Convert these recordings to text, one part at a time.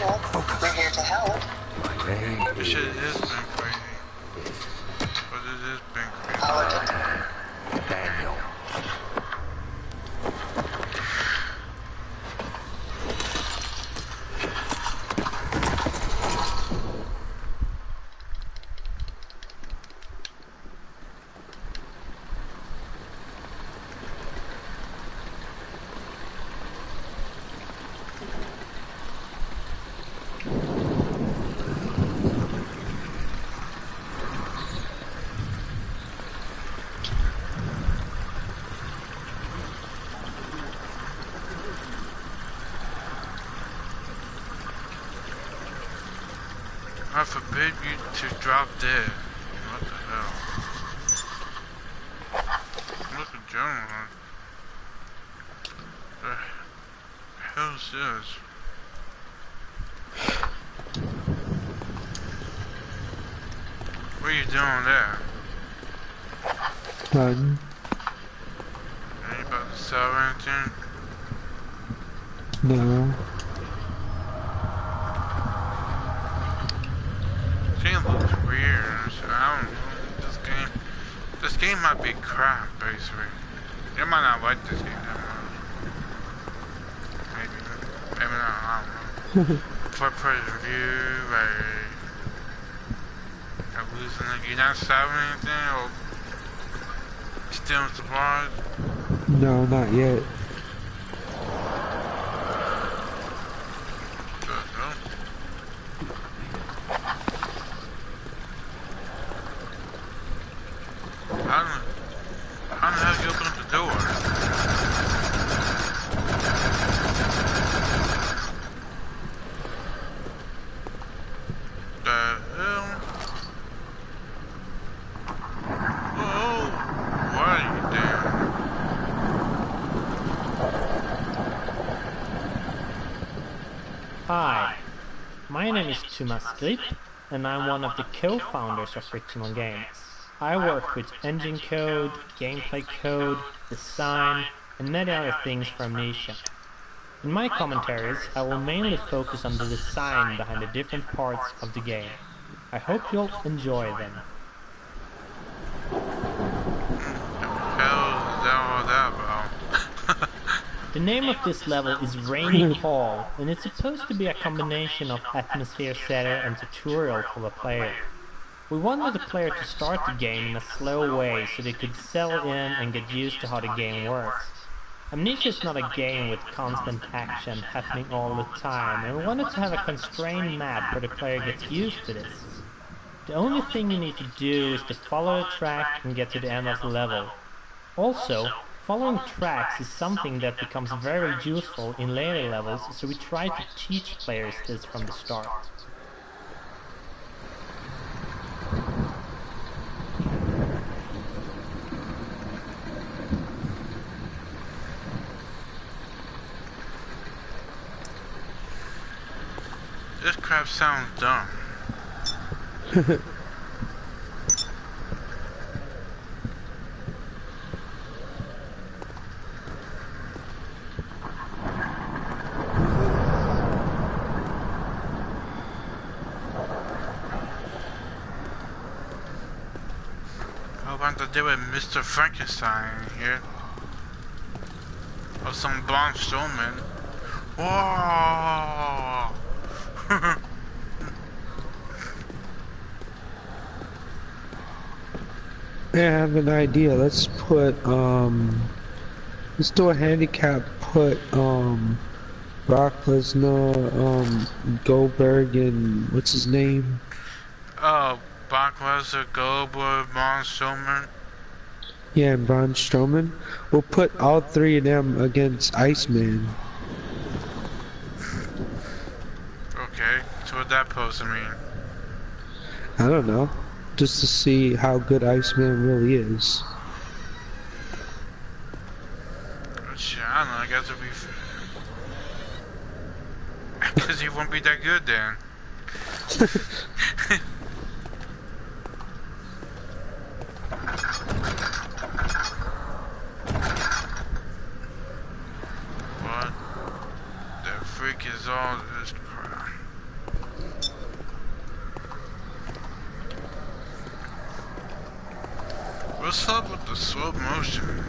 trouble, we're here to help. This shit has been crazy. But it has been crazy. Daniel. I forbid you to drop dead. What the hell? What's the journal? The hell's this? What are you doing there? Nothing. Are you about to sell anything? No. Game looks weird. I don't know. This game might be crap, basically. You might not like this game that much. Maybe not. I don't know. First-person view, like, I'm losing it. You're not selling anything or stealing supplies? No, not yet. How the hell did you open up the door? The hell? Whoa! What are you doing? Hi, my name is Thomas Grip, and I'm one of the co-founders of Frictional Games. I work with engine code, gameplay code, design, and many other things for Amnesia. In my commentaries, I will mainly focus on the design behind the different parts of the game. I hope you'll enjoy them. The name of this level is Rainy Hall, and it's supposed to be a combination of atmosphere setter and tutorial for the player. We wanted the player to start the game in a slow way so they could settle in and get used to how the game works. Amnesia is not a game with constant action happening all the time, and we wanted to have a constrained map where the player gets used to this. The only thing you need to do is to follow the track and get to the end of the level. Also, following tracks is something that becomes very useful in later levels, so we try to teach players this from the start. This crap sounds dumb. I want to deal with Mr. Frankenstein here. Or some Braun Strowman. Whoa! I have an idea. Let's put let's do a handicap. Put Brock Lesnar, Goldberg, and what's his name? Oh, Brock Lesnar, Goldberg, Braun Strowman. Yeah, and Braun Strowman. We'll put all three of them against Iceman. Okay, so what that pose mean? I don't know. Just to see how good Iceman really is. Shit, I don't know, I guess it'll be... Because he won't be that good then. What the freak is all this crap? What's up with the slow motion?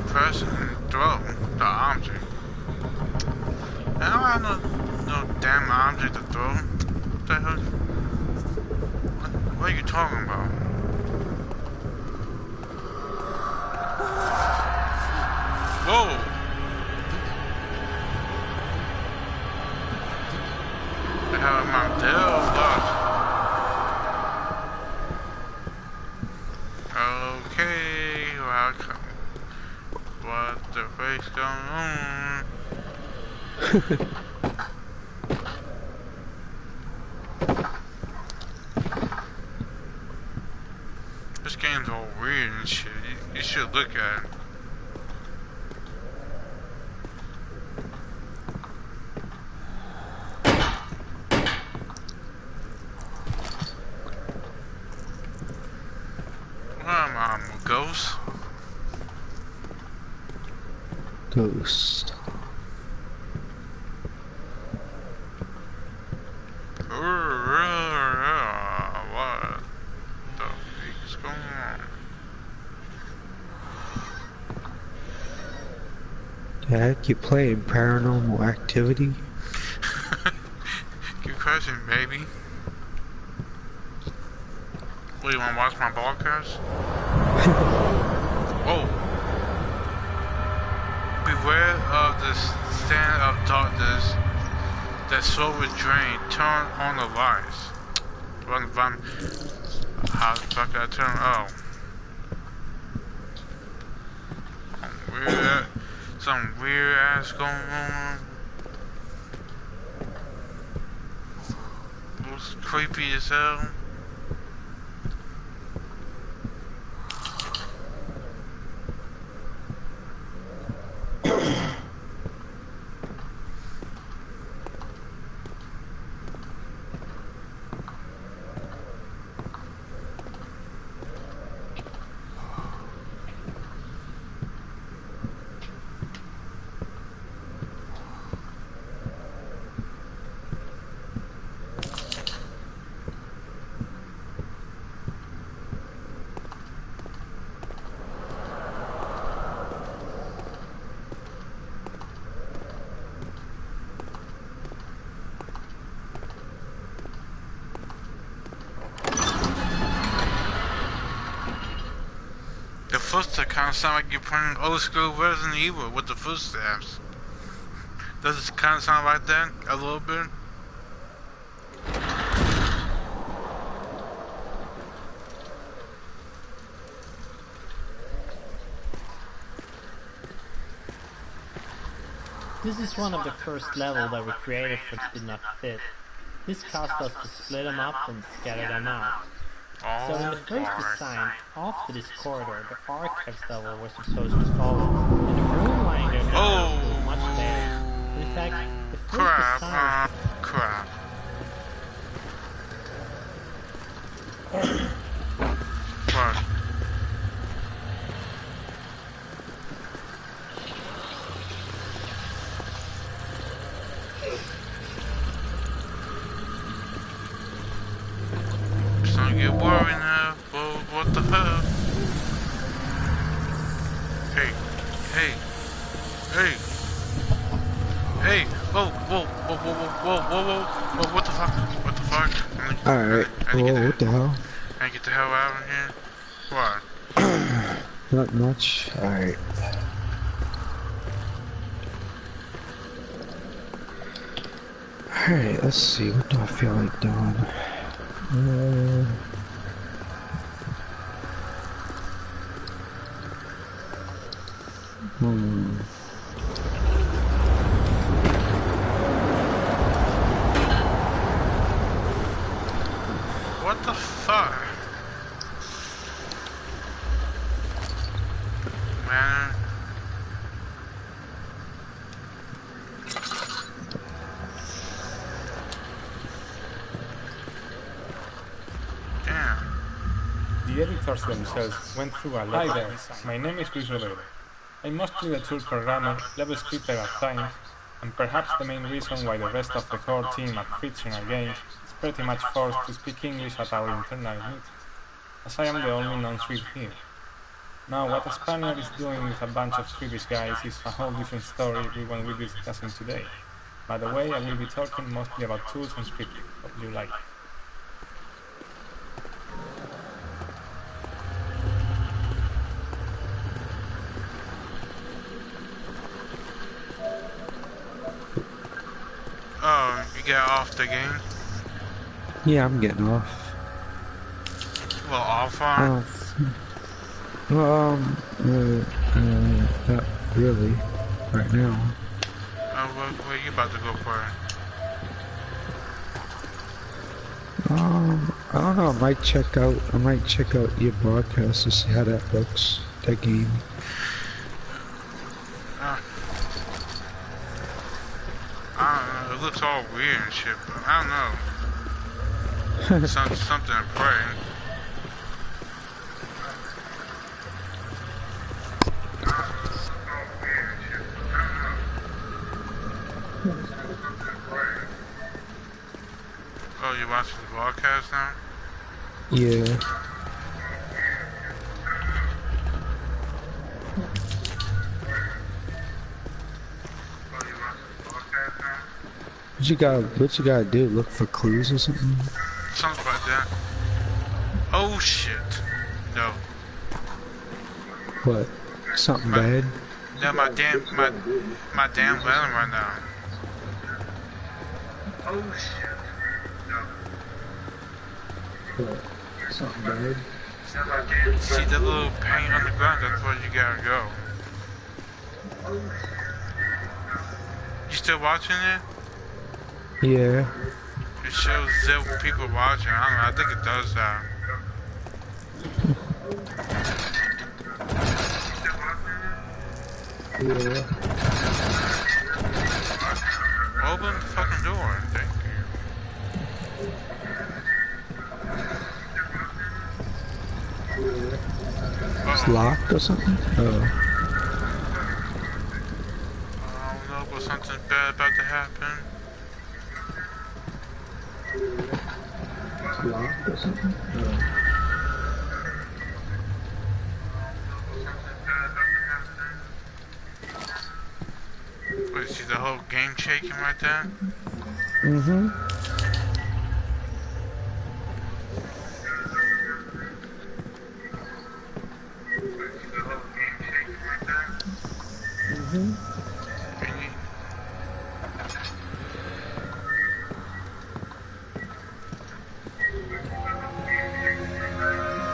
Press and throw the object. I don't have no damn object to throw. What the hell? What are you talking about? Whoa! The hell am I dead? Okay, welcome. What the face going on? This game's all weird and shit. You should look at it. Ghost? Ghost. What the fuck is going on? Dad, you playing Paranormal Activity? Good question, baby. What, you wanna watch my broadcast? Oh! Beware of the stand of darkness that slowly drain. Turn on the lights. Run. How the fuck I turn? Oh. Some weird ass going on. Looks creepy as hell. The footsteps kind of sound like you're playing old school Resident Evil with the footsteps. Does it kind of sound like that a little bit? This is one of the first levels that we created which did not fit. This caused us to split them up and scatter them out. So in the first design, after this corridor, the archives level was supposed to follow, and the room lying there now was much better. In fact, the first design... Crap. What? Don't get worried now. What the hell? Hey. Whoa. What the fuck? Alright. Whoa, what the hell? I get the hell out of here. What? Not much. Alright. Alright, let's see. What do I feel like doing? What the fuck? Man. Damn. The editors themselves went through a lot. Hi there, my name is Luis Rodero. I'm mostly the tool programmer, level scripter at times, and perhaps the main reason why the rest of the core team at Fictional Games is pretty much forced to speak English at our internal meetings. as I am the only non-Swede here. Now, what a Spaniard is doing with a bunch of Swedish guys is a whole different story we won't be discussing today. By the way, I will be talking mostly about tools and scripting. Hope you like it. Oh, you get off the game? Yeah, I'm getting off. Well, off on? Not really, right now. What are you about to go for? I don't know, I might check out your broadcast to see how that looks, that game. I don't know, it looks all weird and shit, but I don't know. Something to pray. Oh, you watching the broadcast now? Yeah. What you gotta do? Look for clues or something? Something like that. Oh shit. No. What? Something bad? No, my damn landing right now. Oh shit. What? Something bad? See the little paint on the ground, that's where you gotta go. You still watching it? Yeah. It shows 0 people watching. I don't know, I think it does that. Yeah. Open the fucking door, thank you. It's locked or something? Oh. I don't know, but something bad about to happen. It's locked or something? Oh. Wait, see the whole game shaking right there? Mm-hmm.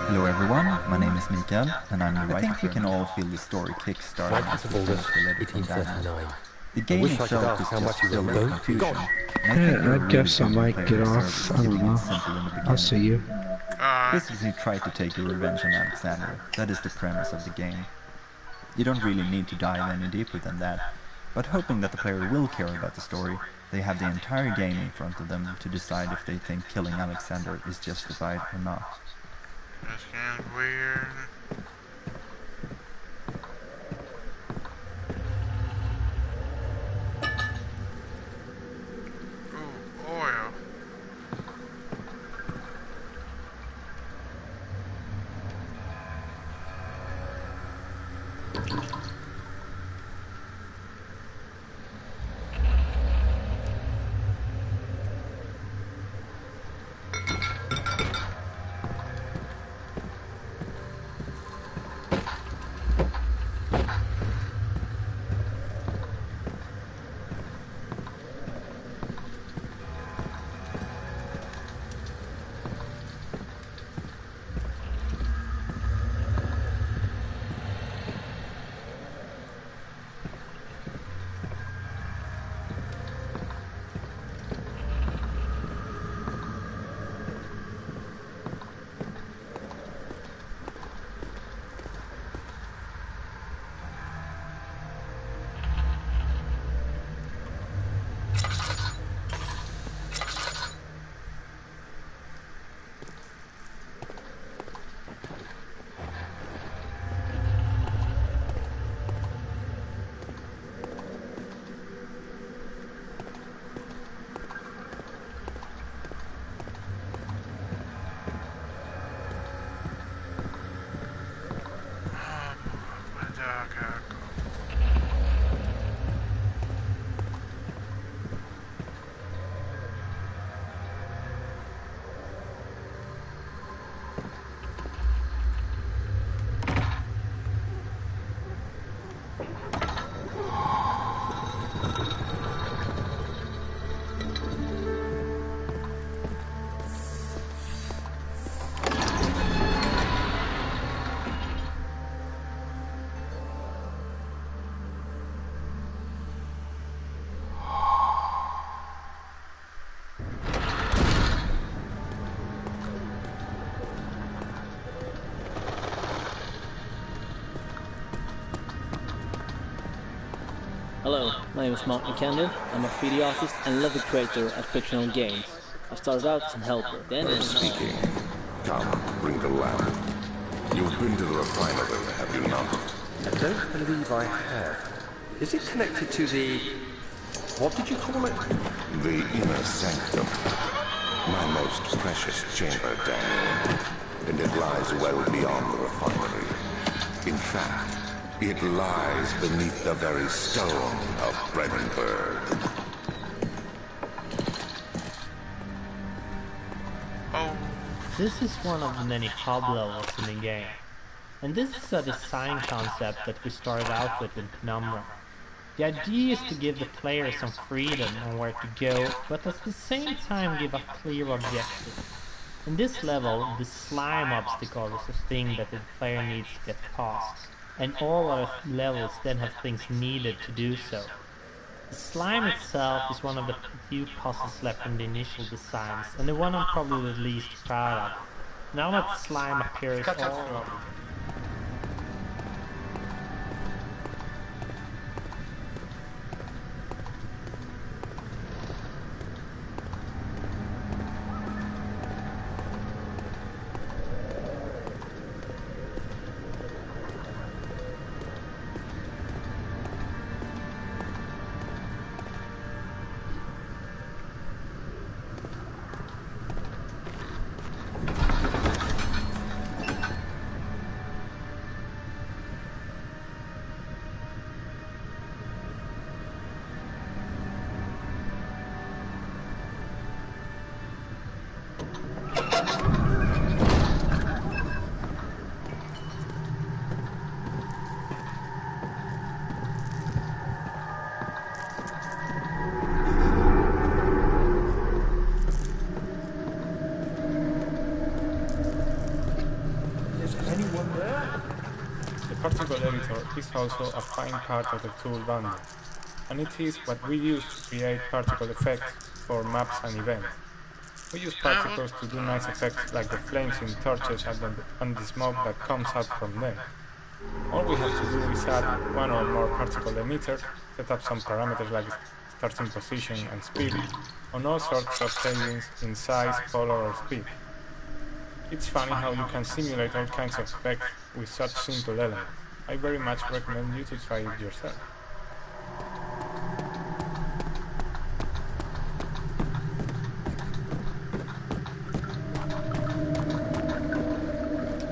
Hello everyone, my name is Mikael, and I'm the writer. I think we can all feel the story kickstarting as we finish the letter from Dana. The game itself is just still in confusion. Yeah, I guess I might get off. I don't know. I'll see you. Basically, you try to take your revenge on Alexander. That is the premise of the game. You don't really need to dive any deeper than that, but hoping that the player will care about the story, they have the entire game in front of them to decide if they think killing Alexander is justified or not. That's kind of weird. Ooh, oil. My name is Mark McKendon. I'm a 3D artist and level creator at Fictional Games. I started out as a helper, then as an artist. Speaking. Come, bring the lamp. You've been to the refinery, have you not? I don't believe I have. Is it connected to the... what did you call it? The inner sanctum. My most precious chamber, Daniel. And it lies well beyond the refinery. In fact, it lies beneath the very stone of Brandenburg. Oh, This is one of the many hub levels in the game. And this is a design concept that we started out with in Penumbra. The idea is to give the player some freedom on where to go, but at the same time give a clear objective. In this level, the slime obstacle is a thing that the player needs to get past, and all other levels then have things needed to do so. The slime itself is one of the few puzzles left from the initial designs, and the one I'm probably the least proud of. Now that slime appears all... The particle editor is also a fine part of the tool bundle, and it is what we use to create particle effects for maps and events. We use particles to do nice effects like the flames in torches and the smoke that comes out from them. All we have to do is add one or more particle emitters, set up some parameters like starting position and speed, on all sorts of settings in size, color or speed. It's funny how you can simulate all kinds of effects with such simple elements. I very much recommend you to try it yourself.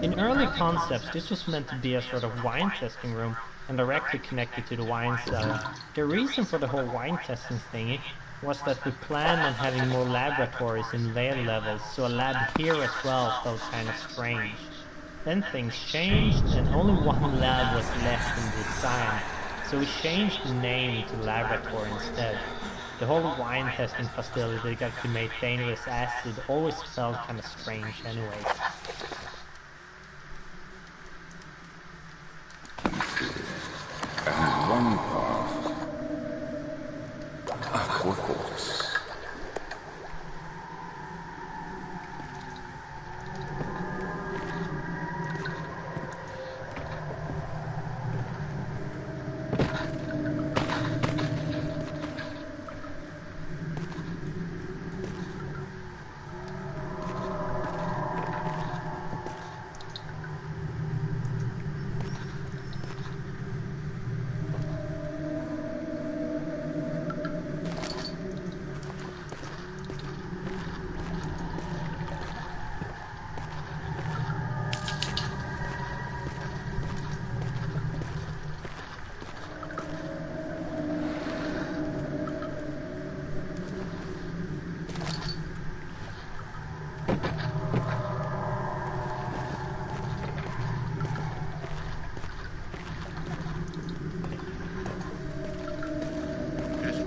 In early concepts, this was meant to be a sort of wine testing room and directly connected to the wine cellar. The reason for the whole wine testing thingy was that we planned on having more laboratories in later levels, so a lab here as well felt kind of strange. Then things changed and only one lab was left in the design, so we changed the name to laboratory instead. The whole wine testing facility that could make dangerous acid always felt kind of strange anyways. And one part, aquaforce.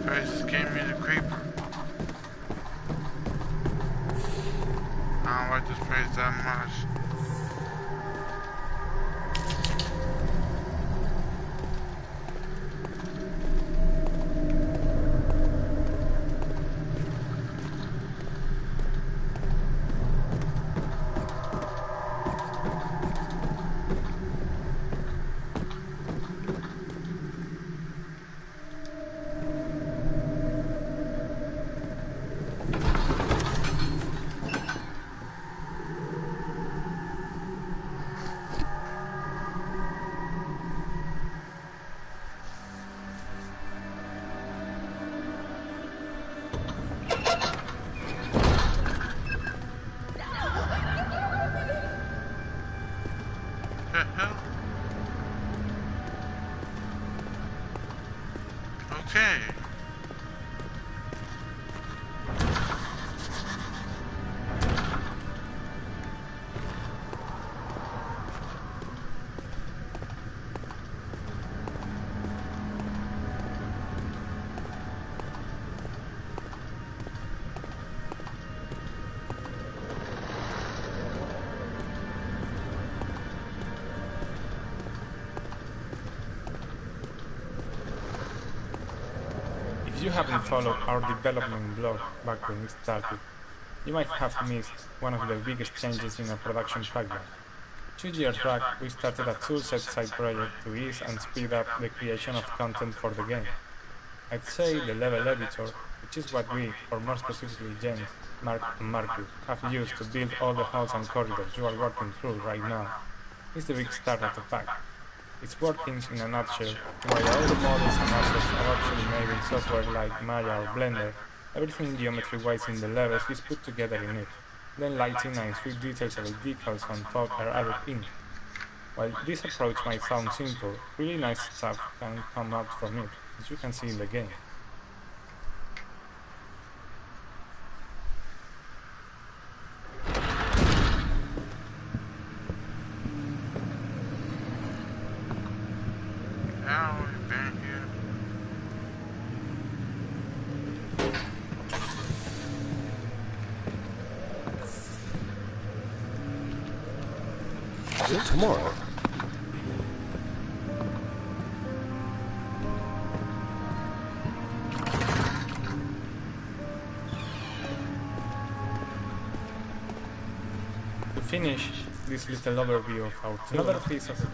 This gave me the creep. I don't like this place that much. you haven't followed our development blog back when it started, you might have missed one of the biggest changes in our production pipeline. 2 years back, we started a toolset side project to ease and speed up the creation of content for the game. I'd say the level editor, which is what we, or more specifically James, Mark and Marcus, have used to build all the halls and corridors you are working through right now, is the big star of the pack. Its workings in a nutshell, while all the models and assets are actually made in software like Maya or Blender, everything geometry-wise in the levels is put together in it. Then lighting and sweet details of decals and fog are added in. While this approach might sound simple, really nice stuff can come out from it, as you can see in the game. How have you been here? Is it tomorrow? To finish this little overview of our tool, another piece of the tool.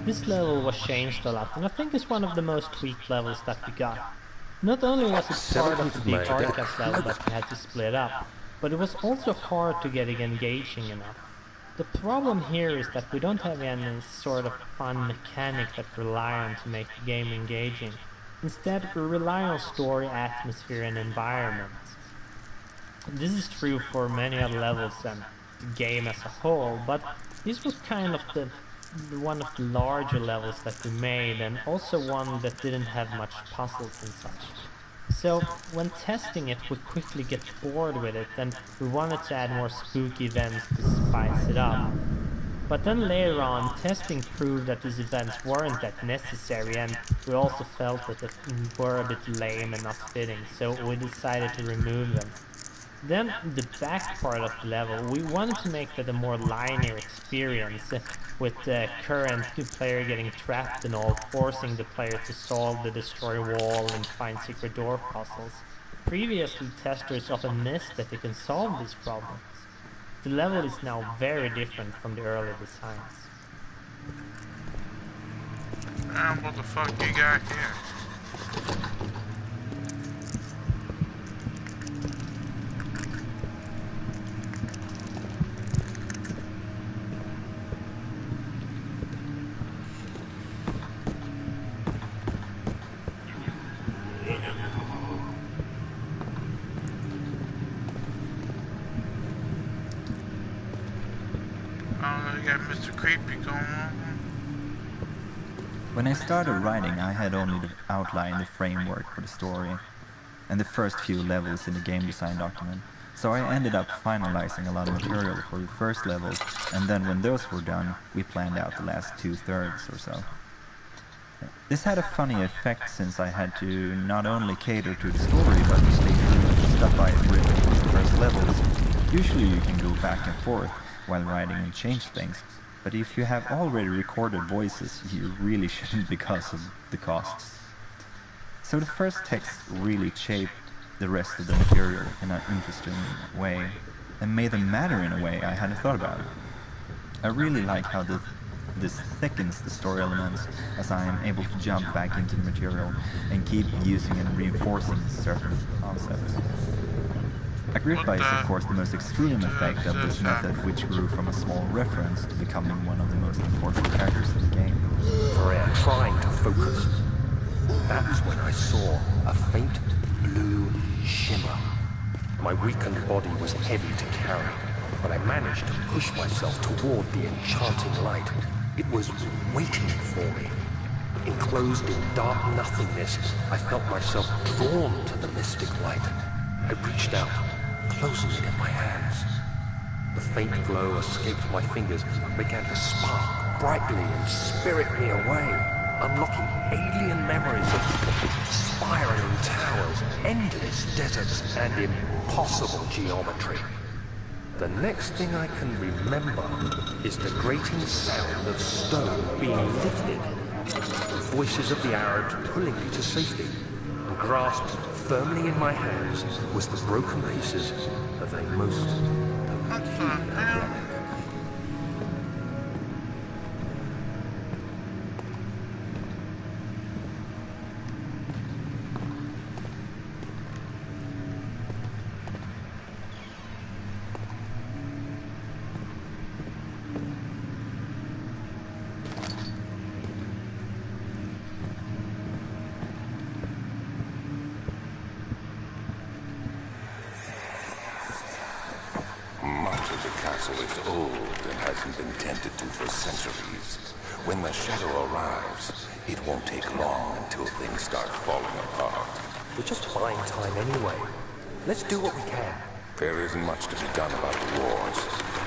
This level was changed a lot, and I think it's one of the most tweaked levels that we got. Not only was it part of the big broadcast level that we had to split up, but it was also hard to get it engaging enough. The problem here is that we don't have any sort of fun mechanic that we rely on to make the game engaging. Instead, we rely on story, atmosphere, and environment. This is true for many other levels and the game as a whole, but this was kind of one of the larger levels that we made, and also one that didn't have much puzzles and such. So when testing it, we quickly get bored with it, and we wanted to add more spooky events to spice it up. But then later on, testing proved that these events weren't that necessary, and we also felt that they were a bit lame and not fitting, so we decided to remove them. Then, the back part of the level, we wanted to make that a more linear experience, with the current player getting trapped and all, forcing the player to solve the destroy wall and find secret door puzzles. Previously, testers often missed that they can solve these problems. The level is now very different from the early designs. Man, what the fuck you got here? Got Mr. Creepy going on. When I started writing, I had only outlined the framework for the story and the first few levels in the game design document, so I ended up finalizing a lot of material for the first levels, and then when those were done, we planned out the last 2/3 or so. This had a funny effect since I had to not only cater to the story, but to stay true to the stuff I had written for the first levels. Usually you can go back and forth while writing and change things, but if you have already recorded voices, you really shouldn't because of the costs. So the first text really shaped the rest of the material in an interesting way, and made them matter in a way I hadn't thought about. I really like how this thickens the story elements, as I am able to jump back into the material and keep using and reinforcing certain concepts. Agrippa is of course the most extreme effect of this method, which grew from a small reference to becoming one of the most important characters in the game. Freya trying to focus. That was when I saw a faint blue shimmer. My weakened body was heavy to carry. but I managed to push myself toward the enchanting light. It was waiting for me. Enclosed in dark nothingness, I felt myself drawn to the mystic light. I reached out, closing it in my hands. The faint glow escaped my fingers and began to spark brightly and spirit me away, unlocking alien memories of spiraling towers, endless deserts, and impossible geometry. The next thing I can remember is the grating sound of stone being lifted, the voices of the Arabs pulling me to safety, and grasped firmly in my hands was the broken pieces of a most peculiar relic. Much of the castle is old and hasn't been tended to for centuries. When the shadow arrives, it won't take long until things start falling apart. We're just buying time anyway. Let's do what we can. There isn't much to be done about the wars.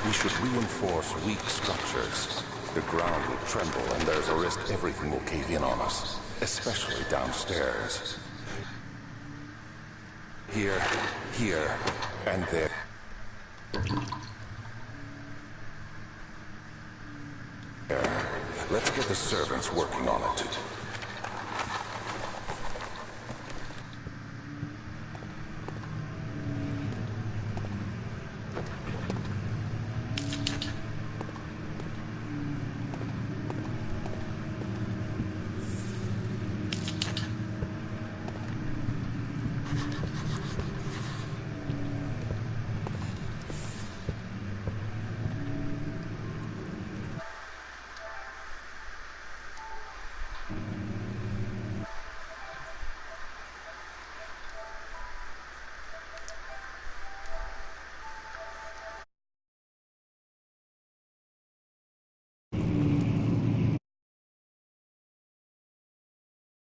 We should reinforce weak structures. The ground will tremble and there's a risk everything will cave in on us, especially downstairs. Here, and there. Let's get the servants working on it.